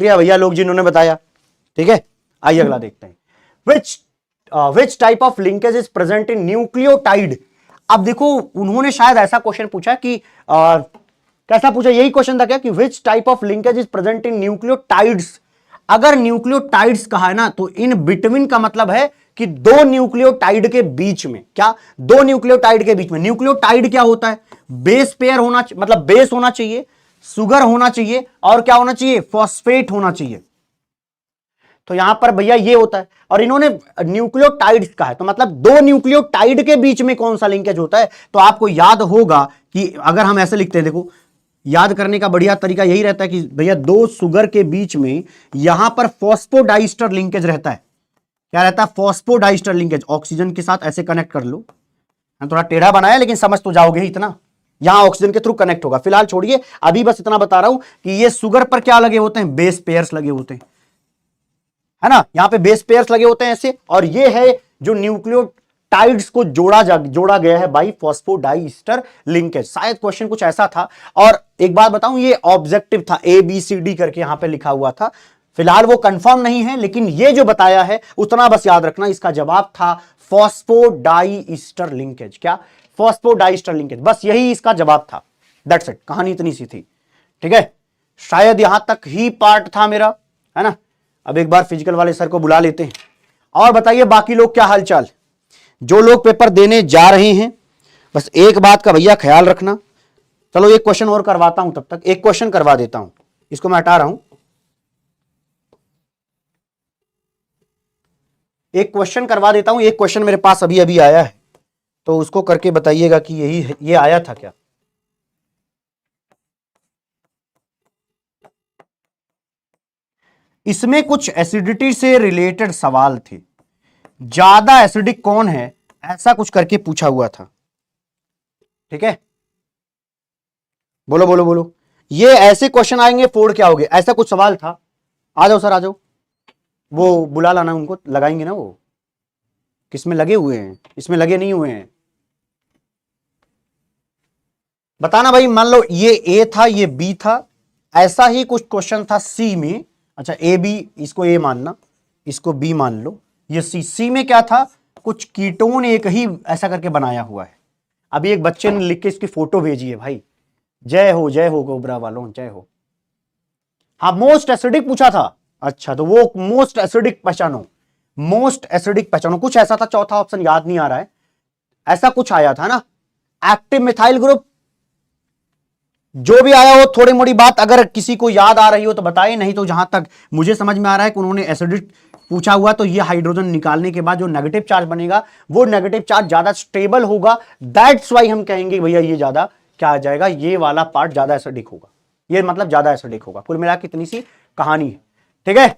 शुक्रिया भैया लोग जिन्होंने बताया। ठीक है, आइए अगला देखते हैं। Which type of linkage is present in nucleotide. अब देखो उन्होंने शायद ऐसा क्वेश्चन पूछा कि कैसा पूछा, यही क्वेश्चन था क्या कि which type of linkage is present in nucleotides. अगर न्यूक्लियोटाइड्स कहा है ना तो इन बिटवीन का मतलब है कि दो न्यूक्लियोटाइड के बीच में, क्या दो न्यूक्लियोटाइड के बीच में। न्यूक्लियोटाइड क्या होता है, बेस पेयर होना, मतलब बेस होना चाहिए, सुगर होना चाहिए और क्या होना चाहिए, फॉस्फेट होना चाहिए। तो यहां पर भैया ये होता है, और इन्होंने न्यूक्लियोटाइड्स का है तो मतलब दो न्यूक्लियोटाइड के बीच में कौन सा लिंकेज होता है। तो आपको याद होगा कि अगर हम ऐसे लिखते हैं, देखो याद करने का बढ़िया तरीका यही रहता है कि भैया दो सुगर के बीच में यहां पर फॉस्फोडाइस्टर लिंकेज रहता है। क्या रहता है, फॉस्फोडाइस्टर लिंकेज। ऑक्सीजन के साथ ऐसे कनेक्ट कर लो, थोड़ा टेढ़ा बनाया लेकिन समझ तो जाओगे ही इतना। यहां ऑक्सीजन के थ्रू कनेक्ट होगा। फिलहाल छोड़िए, अभी बस इतना बता रहा हूं कि ये सुगर पर क्या लगे होते हैं, बेस पेयर्स लगे होते हैं, है ना। यहां पे बेस पेयर्स लगे होते हैं ऐसे, और ये है जो न्यूक्लियोटाइड्स को जोड़ा गया है बाई फॉस्फोडाइस्टर लिंकेज। शायद क्वेश्चन कुछ ऐसा था। और एक बात बताऊं, ये ऑब्जेक्टिव था, ABCD करके यहां पे लिखा हुआ था। फिलहाल वो कंफर्म नहीं है, लेकिन ये जो बताया है उतना बस याद रखना, इसका जवाब था फॉस्फोडाइस्टर लिंकेज। क्या, फॉस्फोडाइस्टर लिंकेज, बस यही इसका जवाब था। दैट्स इट, कहानी इतनी सी थी। ठीक है, शायद यहां तक ही पार्ट था मेरा, है ना। अब एक बार फिजिकल वाले सर को बुला लेते हैं। और बताइए बाकी लोग क्या हालचाल, जो लोग पेपर देने जा रहे हैं। बस एक बात का भैया ख्याल रखना। चलो एक क्वेश्चन और करवाता हूं, तब तक एक क्वेश्चन करवा देता हूं, इसको मैं हटा रहा हूं। एक क्वेश्चन करवा देता हूं, एक क्वेश्चन मेरे पास अभी अभी आया है, तो उसको करके बताइएगा कि यही ये आया था क्या। इसमें कुछ एसिडिटी से रिलेटेड सवाल थे। ज्यादा एसिडिक कौन है, ऐसा कुछ करके पूछा हुआ था। ठीक है, बोलो बोलो बोलो। ये ऐसे क्वेश्चन आएंगे, फोड़ क्या होगे, ऐसा कुछ सवाल था। आ जाओ सर, आ जाओ। वो बुला लाना, उनको लगाएंगे ना। वो किसमें लगे हुए हैं, इसमें लगे नहीं हुए हैं, बताना भाई। मान लो ये ए था, ये बी था, ऐसा ही कुछ क्वेश्चन था सी में। अच्छा ए बी, इसको ए मानना, इसको बी मान लो। ये सी में क्या था, कुछ कीटोन एक ही ऐसा करके बनाया हुआ है। अभी एक बच्चे ने लिख के इसकी फोटो भेजी है भाई। जय हो कोबरा वालों, जय हो। हाँ, मोस्ट एसिडिक पूछा था। अच्छा, तो वो मोस्ट एसिडिक पहचानो, मोस्ट एसिडिक पहचानो, कुछ ऐसा था। चौथा ऑप्शन याद नहीं आ रहा है, ऐसा कुछ आया था ना। एक्टिव मिथाइल ग्रुप, जो भी आया हो, थोड़ी मोड़ी बात अगर किसी को याद आ रही हो तो बताइए, नहीं तो जहां तक मुझे समझ में आ रहा है कि उन्होंने एसिडिक पूछा हुआ, तो ये हाइड्रोजन निकालने के बाद जो नेगेटिव चार्ज बनेगा वो नेगेटिव चार्ज ज्यादा स्टेबल होगा। दैट्स वाई हम कहेंगे भैया ये ज्यादा क्या आ जाएगा, ये वाला पार्ट ज्यादा एसिडिक होगा, ये मतलब ज्यादा एसिडिक होगा। कुल मिला के इतनी सी कहानी है। ठीक है,